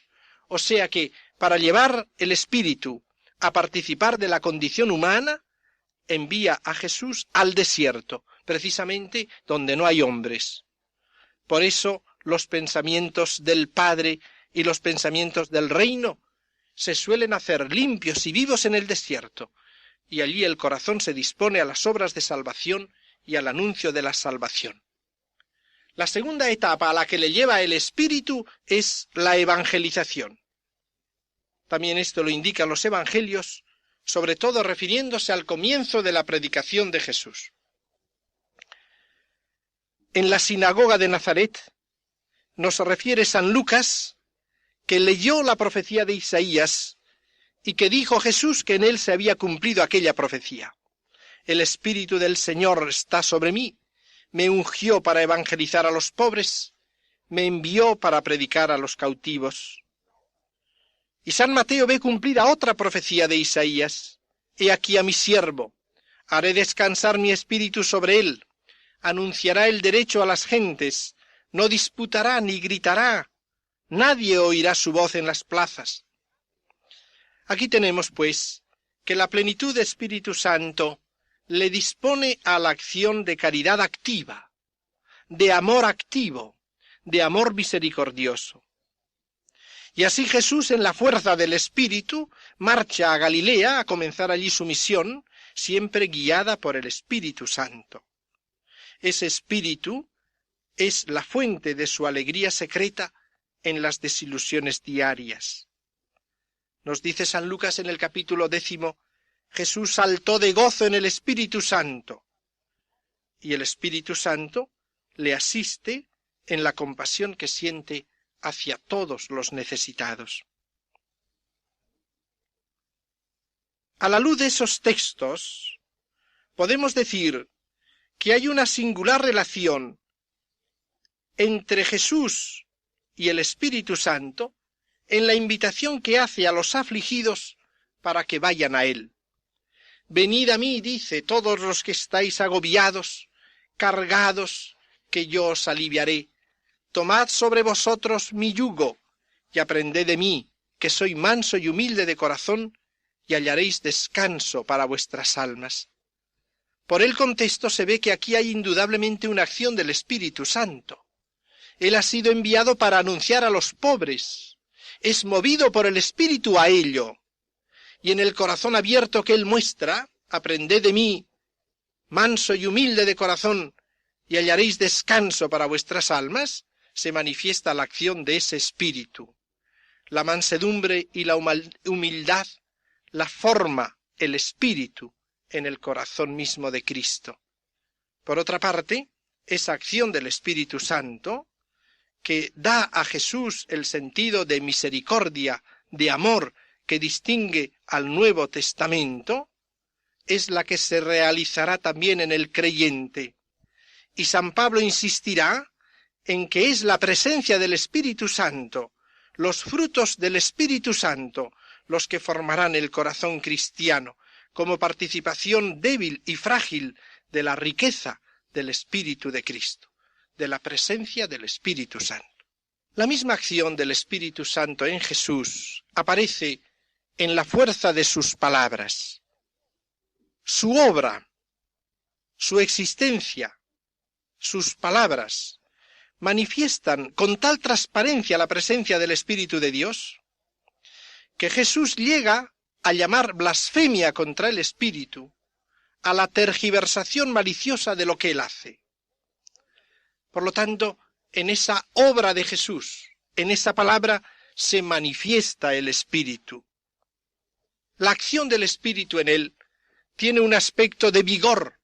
O sea que para llevar el Espíritu a participar de la condición humana, envía a Jesús al desierto, precisamente donde no hay hombres. Por eso los pensamientos del Padre y los pensamientos del reino se suelen hacer limpios y vivos en el desierto, y allí el corazón se dispone a las obras de salvación y al anuncio de la salvación. La segunda etapa a la que le lleva el Espíritu es la evangelización. También esto lo indican los evangelios, sobre todo refiriéndose al comienzo de la predicación de Jesús. En la sinagoga de Nazaret nos refiere San Lucas que leyó la profecía de Isaías y que dijo Jesús que en él se había cumplido aquella profecía. El Espíritu del Señor está sobre mí, me ungió para evangelizar a los pobres, me envió para predicar a los cautivos. Y San Mateo ve cumplida otra profecía de Isaías. He aquí a mi siervo, haré descansar mi espíritu sobre él, anunciará el derecho a las gentes, no disputará ni gritará, nadie oirá su voz en las plazas. Aquí tenemos, pues, que la plenitud de Espíritu Santo le dispone a la acción de caridad activa, de amor activo, de amor misericordioso. Y así Jesús, en la fuerza del Espíritu, marcha a Galilea a comenzar allí su misión, siempre guiada por el Espíritu Santo. Ese Espíritu es la fuente de su alegría secreta en las desilusiones diarias. Nos dice San Lucas en el capítulo 10, Jesús saltó de gozo en el Espíritu Santo, y el Espíritu Santo le asiste en la compasión que siente hacia todos los necesitados. A la luz de esos textos, podemos decir que hay una singular relación entre Jesús y el Espíritu Santo en la invitación que hace a los afligidos para que vayan a Él. Venid a mí, dice, todos los que estáis agobiados, cargados, que yo os aliviaré. Tomad sobre vosotros mi yugo, y aprended de mí, que soy manso y humilde de corazón, y hallaréis descanso para vuestras almas. Por el contexto se ve que aquí hay indudablemente una acción del Espíritu Santo. Él ha sido enviado para anunciar a los pobres. Es movido por el Espíritu a ello. Y en el corazón abierto que Él muestra, aprended de mí, manso y humilde de corazón, y hallaréis descanso para vuestras almas, se manifiesta la acción de ese Espíritu. La mansedumbre y la humildad la forma el Espíritu en el corazón mismo de Cristo. Por otra parte, esa acción del Espíritu Santo, que da a Jesús el sentido de misericordia, de amor, que distingue al Nuevo Testamento, es la que se realizará también en el creyente. Y San Pablo insistirá en que es la presencia del Espíritu Santo, los frutos del Espíritu Santo, los que formarán el corazón cristiano, como participación débil y frágil de la riqueza del Espíritu de Cristo, de la presencia del Espíritu Santo. La misma acción del Espíritu Santo en Jesús aparece en la fuerza de sus palabras. Su obra, su existencia, sus palabras manifiestan con tal transparencia la presencia del Espíritu de Dios, que Jesús llega a llamar blasfemia contra el Espíritu a la tergiversación maliciosa de lo que Él hace. Por lo tanto, en esa obra de Jesús, en esa palabra, se manifiesta el Espíritu. La acción del Espíritu en Él tiene un aspecto de vigor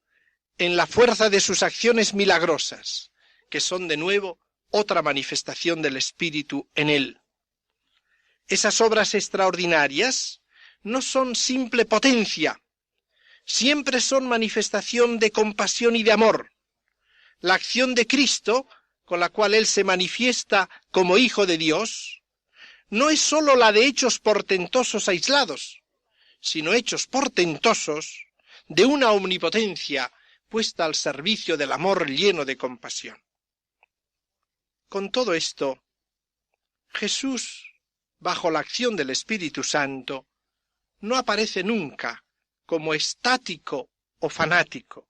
en la fuerza de sus acciones milagrosas, que son de nuevo otra manifestación del Espíritu en Él. Esas obras extraordinarias no son simple potencia, siempre son manifestación de compasión y de amor. La acción de Cristo, con la cual Él se manifiesta como Hijo de Dios, no es sólo la de hechos portentosos aislados, sino hechos portentosos de una omnipotencia puesta al servicio del amor lleno de compasión. Con todo esto, Jesús, bajo la acción del Espíritu Santo, no aparece nunca como estático o fanático.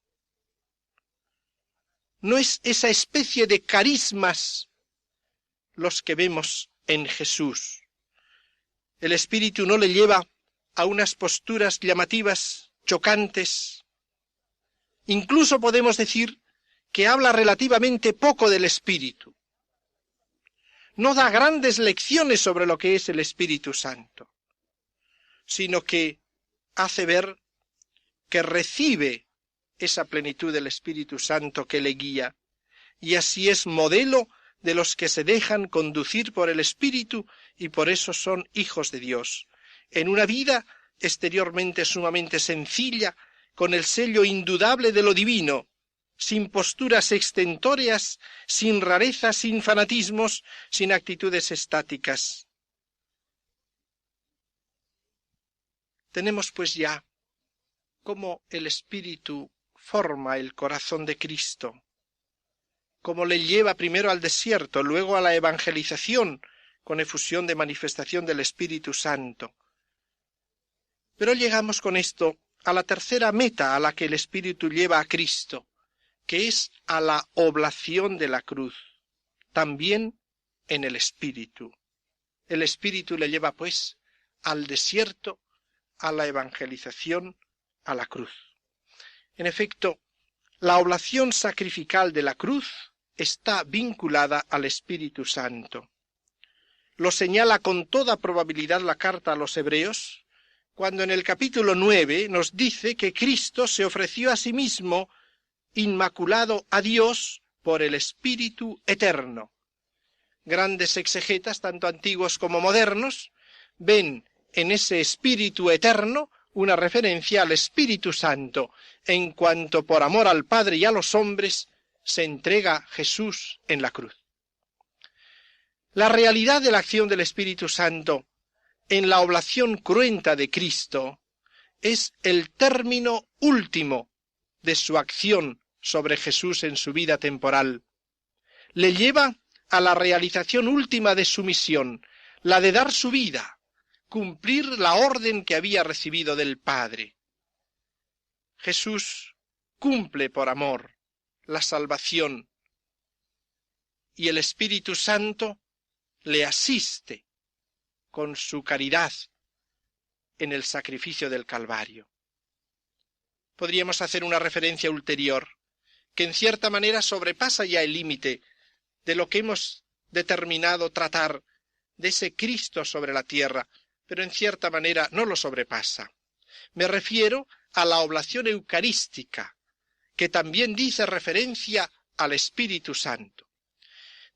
No es esa especie de carismas los que vemos en Jesús. El Espíritu no le lleva a unas posturas llamativas, chocantes. Incluso podemos decir que habla relativamente poco del Espíritu. No da grandes lecciones sobre lo que es el Espíritu Santo, sino que hace ver que recibe esa plenitud del Espíritu Santo que le guía, y así es modelo de los que se dejan conducir por el Espíritu y por eso son hijos de Dios, en una vida exteriormente sumamente sencilla, con el sello indudable de lo divino, sin posturas extentóreas, sin rarezas, sin fanatismos, sin actitudes estáticas. Tenemos pues ya cómo el Espíritu forma el corazón de Cristo, cómo le lleva primero al desierto, luego a la evangelización, con efusión de manifestación del Espíritu Santo. Pero llegamos con esto a la tercera meta a la que el Espíritu lleva a Cristo, que es a la oblación de la cruz. también en el Espíritu. El Espíritu le lleva, pues, al desierto, a la evangelización, a la cruz. En efecto, la oblación sacrificial de la cruz está vinculada al Espíritu Santo. Lo señala con toda probabilidad la carta a los Hebreos, cuando en el capítulo 9 nos dice que Cristo se ofreció a sí mismo inmaculado a Dios por el Espíritu eterno. Grandes exegetas, tanto antiguos como modernos, ven en ese Espíritu eterno una referencia al Espíritu Santo, en cuanto por amor al Padre y a los hombres se entrega Jesús en la cruz. La realidad de la acción del Espíritu Santo en la oblación cruenta de Cristo es el término último de su acción sobre Jesús en su vida temporal. Le lleva a la realización última de su misión, la de dar su vida, cumplir la orden que había recibido del Padre. Jesús cumple por amor la salvación y el Espíritu Santo le asiste con su caridad en el sacrificio del Calvario. Podríamos hacer una referencia ulterior, que en cierta manera sobrepasa ya el límite de lo que hemos determinado tratar de ese Cristo sobre la tierra, pero en cierta manera no lo sobrepasa. Me refiero a la oblación eucarística, que también dice referencia al Espíritu Santo.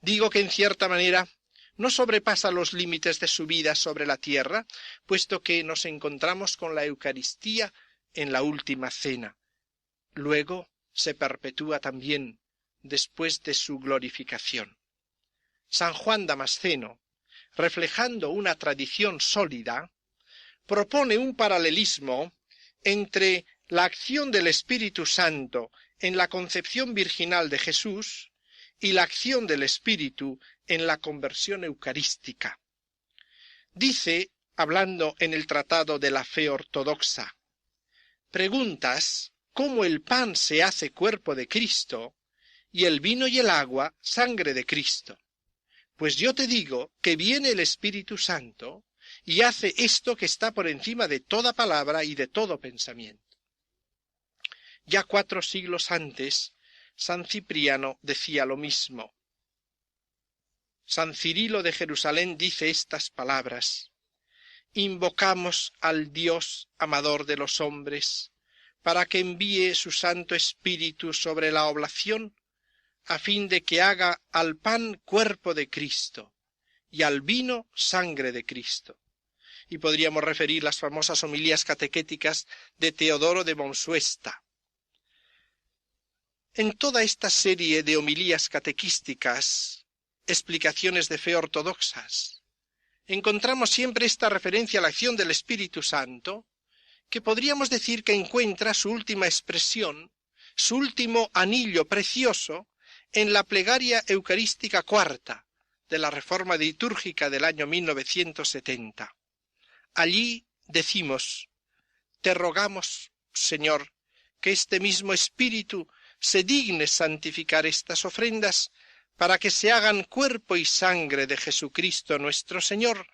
Digo que en cierta manera no sobrepasa los límites de su vida sobre la tierra, puesto que nos encontramos con la Eucaristía en la última cena. Luego se perpetúa también después de su glorificación. San Juan Damasceno, reflejando una tradición sólida, propone un paralelismo entre la acción del Espíritu Santo en la concepción virginal de Jesús y la acción del Espíritu en la conversión eucarística. Dice, hablando en el Tratado de la Fe Ortodoxa, preguntas cómo el pan se hace cuerpo de Cristo y el vino y el agua sangre de Cristo. Pues yo te digo que viene el Espíritu Santo y hace esto que está por encima de toda palabra y de todo pensamiento. Ya 4 siglos antes, San Cipriano decía lo mismo. San Cirilo de Jerusalén dice estas palabras: invocamos al Dios amador de los hombres, para que envíe su Santo Espíritu sobre la oblación, a fin de que haga al pan cuerpo de Cristo y al vino sangre de Cristo. Y podríamos referir las famosas homilías catequéticas de Teodoro de Monsuesta. En toda esta serie de homilías catequísticas, explicaciones de fe ortodoxas, encontramos siempre esta referencia a la acción del Espíritu Santo, que podríamos decir que encuentra su última expresión, su último anillo precioso, en la plegaria eucarística cuarta de la Reforma Litúrgica del año 1970. Allí decimos: te rogamos, Señor, que este mismo Espíritu se digne santificar estas ofrendas, para que se hagan cuerpo y sangre de Jesucristo nuestro Señor,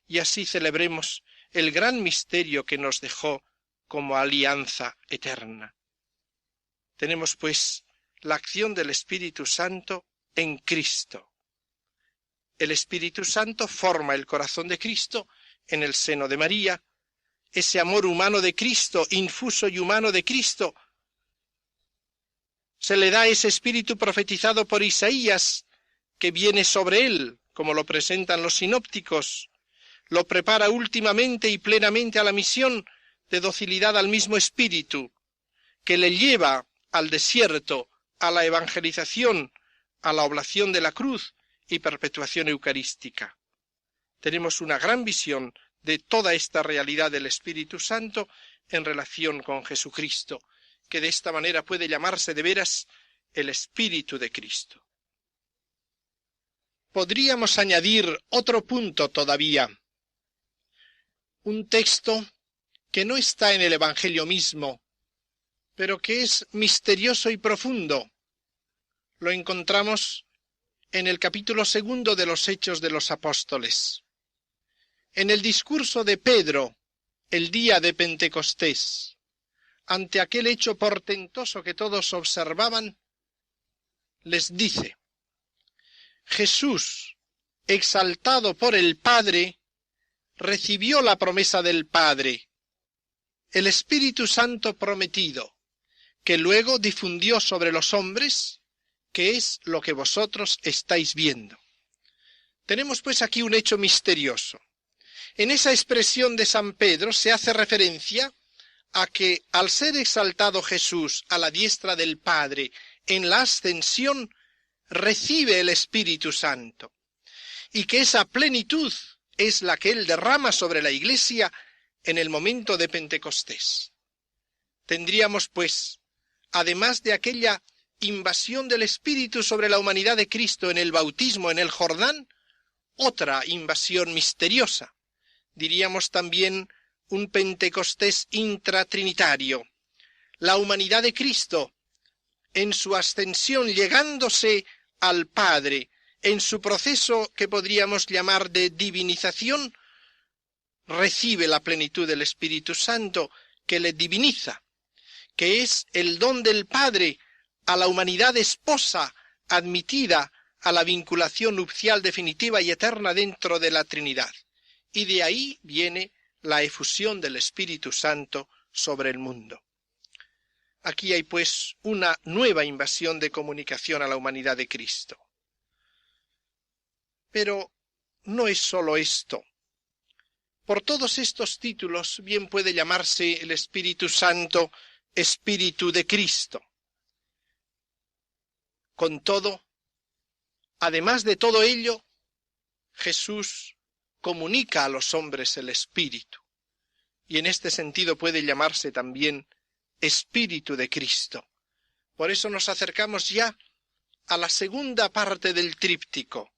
y así celebremos el gran misterio que nos dejó como alianza eterna. Tenemos, pues, la acción del Espíritu Santo en Cristo. El Espíritu Santo forma el corazón de Cristo en el seno de María. Ese amor humano de Cristo, infuso y humano de Cristo, se le da ese espíritu profetizado por Isaías, que viene sobre él, como lo presentan los sinópticos, lo prepara últimamente y plenamente a la misión de docilidad al mismo Espíritu, que le lleva al desierto, a la evangelización, a la oblación de la cruz y perpetuación eucarística. Tenemos una gran visión de toda esta realidad del Espíritu Santo en relación con Jesucristo, que de esta manera puede llamarse de veras el Espíritu de Cristo. Podríamos añadir otro punto todavía, un texto que no está en el Evangelio mismo, pero que es misterioso y profundo. Lo encontramos en el capítulo 2 de los Hechos de los Apóstoles. En el discurso de Pedro, el día de Pentecostés, ante aquel hecho portentoso que todos observaban, les dice: Jesús, exaltado por el Padre, recibió la promesa del Padre, el Espíritu Santo prometido, que luego difundió sobre los hombres, que es lo que vosotros estáis viendo. Tenemos pues aquí un hecho misterioso. En esa expresión de San Pedro se hace referencia a que al ser exaltado Jesús a la diestra del Padre en la ascensión, recibe el Espíritu Santo, y que esa plenitud es la que Él derrama sobre la Iglesia en el momento de Pentecostés. Tendríamos, pues, además de aquella invasión del Espíritu sobre la humanidad de Cristo en el bautismo en el Jordán, otra invasión misteriosa. Diríamos también un Pentecostés intratrinitario. La humanidad de Cristo, en su ascensión llegándose al Padre, en su proceso que podríamos llamar de divinización, recibe la plenitud del Espíritu Santo que le diviniza, que es el don del Padre a la humanidad esposa admitida a la vinculación nupcial definitiva y eterna dentro de la Trinidad. Y de ahí viene la efusión del Espíritu Santo sobre el mundo. Aquí hay pues una nueva invasión de comunicación a la humanidad de Cristo. Pero no es sólo esto. Por todos estos títulos bien puede llamarse el Espíritu Santo Espíritu de Cristo. Con todo, además de todo ello, Jesús comunica a los hombres el Espíritu, y en este sentido puede llamarse también Espíritu de Cristo. Por eso nos acercamos ya a la segunda parte del tríptico.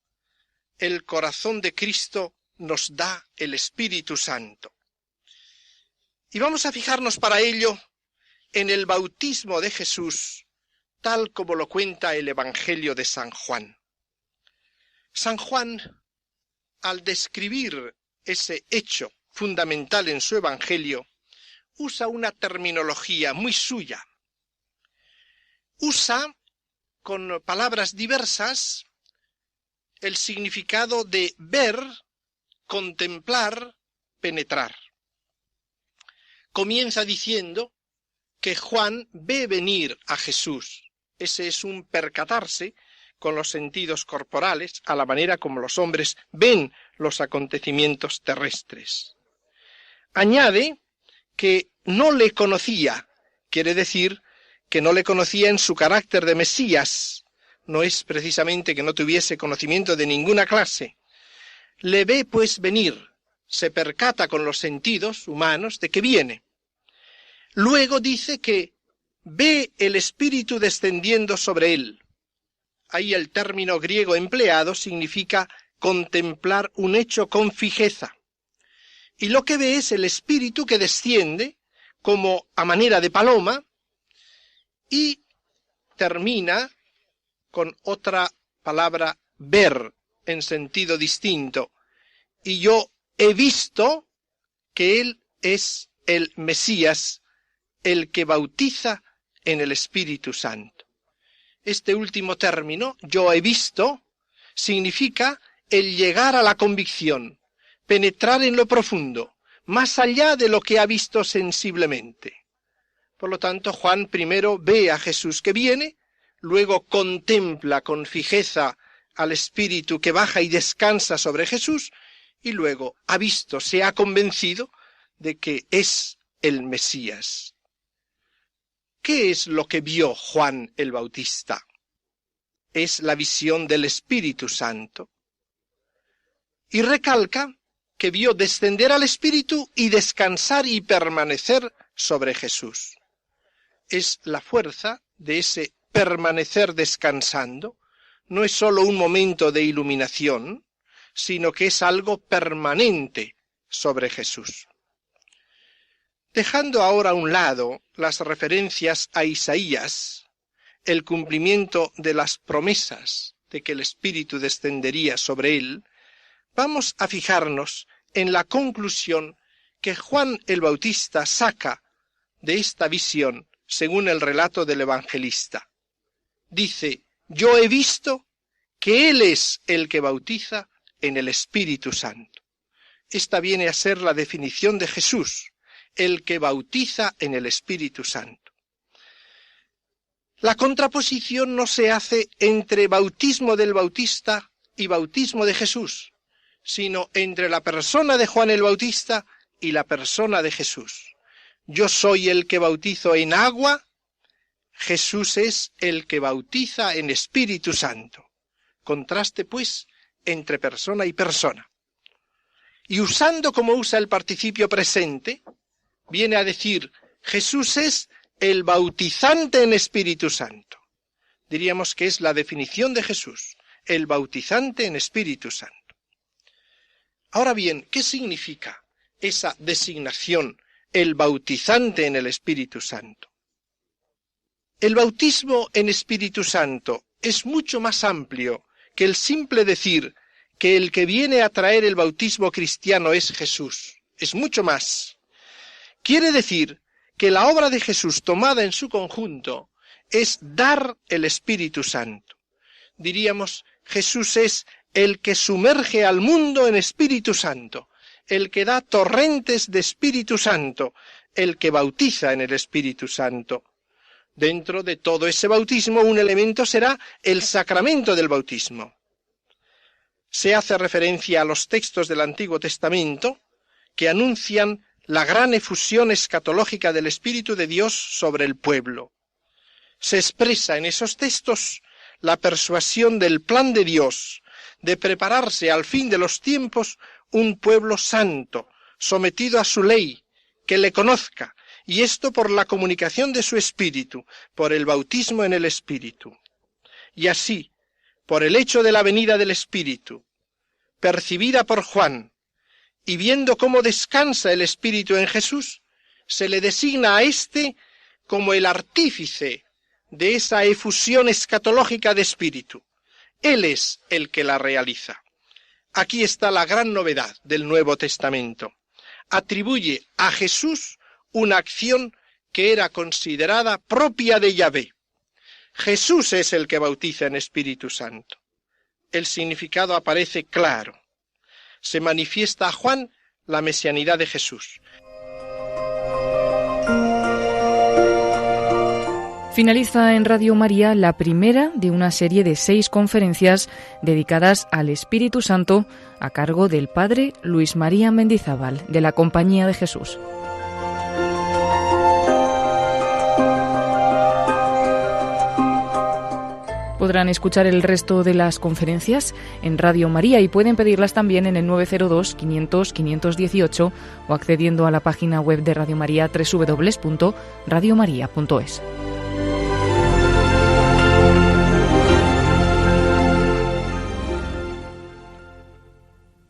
El corazón de Cristo nos da el Espíritu Santo. Y vamos a fijarnos para ello en el bautismo de Jesús, tal como lo cuenta el Evangelio de San Juan. San Juan, al describir ese hecho fundamental en su Evangelio, usa una terminología muy suya. Usa, con palabras diversas, el significado de ver, contemplar, penetrar. Comienza diciendo que Juan ve venir a Jesús. Ese es un percatarse con los sentidos corporales, a la manera como los hombres ven los acontecimientos terrestres. Añade que no le conocía, quiere decir que no le conocía en su carácter de Mesías. No es precisamente que no tuviese conocimiento de ninguna clase. Le ve pues venir, se percata con los sentidos humanos de que viene. Luego dice que ve el Espíritu descendiendo sobre él. Ahí el término griego empleado significa contemplar un hecho con fijeza. Y lo que ve es el Espíritu que desciende como a manera de paloma y termina con otra palabra, ver, en sentido distinto. Y yo he visto que Él es el Mesías, el que bautiza en el Espíritu Santo. Este último término, yo he visto, significa el llegar a la convicción, penetrar en lo profundo, más allá de lo que ha visto sensiblemente. Por lo tanto, Juan primero ve a Jesús que viene, luego contempla con fijeza al Espíritu que baja y descansa sobre Jesús, y luego ha visto, se ha convencido de que es el Mesías. ¿Qué es lo que vio Juan el Bautista? Es la visión del Espíritu Santo. Y recalca que vio descender al Espíritu y descansar y permanecer sobre Jesús. Es la fuerza de ese permanecer descansando, no es sólo un momento de iluminación, sino que es algo permanente sobre Jesús. Dejando ahora a un lado las referencias a Isaías, el cumplimiento de las promesas de que el Espíritu descendería sobre él, vamos a fijarnos en la conclusión que Juan el Bautista saca de esta visión según el relato del evangelista. Dice: yo he visto que Él es el que bautiza en el Espíritu Santo. Esta viene a ser la definición de Jesús, el que bautiza en el Espíritu Santo. La contraposición no se hace entre bautismo del Bautista y bautismo de Jesús, sino entre la persona de Juan el Bautista y la persona de Jesús. Yo soy el que bautizo en agua, Jesús es el que bautiza en Espíritu Santo. Contraste, pues, entre persona y persona. Y usando como usa el participio presente, viene a decir: Jesús es el bautizante en Espíritu Santo. Diríamos que es la definición de Jesús, el bautizante en Espíritu Santo. Ahora bien, ¿qué significa esa designación, el bautizante en el Espíritu Santo? El bautismo en Espíritu Santo es mucho más amplio que el simple decir que el que viene a traer el bautismo cristiano es Jesús. Es mucho más. Quiere decir que la obra de Jesús tomada en su conjunto es dar el Espíritu Santo. Diríamos, Jesús es el que sumerge al mundo en Espíritu Santo, el que da torrentes de Espíritu Santo, el que bautiza en el Espíritu Santo. Dentro de todo ese bautismo, un elemento será el sacramento del bautismo. Se hace referencia a los textos del Antiguo Testamento que anuncian la gran efusión escatológica del Espíritu de Dios sobre el pueblo. Se expresa en esos textos la persuasión del plan de Dios de prepararse al fin de los tiempos un pueblo santo, sometido a su ley, que le conozca, y esto por la comunicación de su Espíritu, por el bautismo en el Espíritu. Y así, por el hecho de la venida del Espíritu, percibida por Juan, y viendo cómo descansa el Espíritu en Jesús, se le designa a éste como el artífice de esa efusión escatológica de Espíritu. Él es el que la realiza. Aquí está la gran novedad del Nuevo Testamento. Atribuye a Jesús una acción que era considerada propia de Yahvé. Jesús es el que bautiza en Espíritu Santo. El significado aparece claro. Se manifiesta a Juan la mesianidad de Jesús. Finaliza en Radio María la primera de una serie de 6 conferencias dedicadas al Espíritu Santo a cargo del Padre Luis María Mendizábal, de la Compañía de Jesús. Podrán escuchar el resto de las conferencias en Radio María y pueden pedirlas también en el 902-500-518 o accediendo a la página web de Radio María, www.radiomaria.es.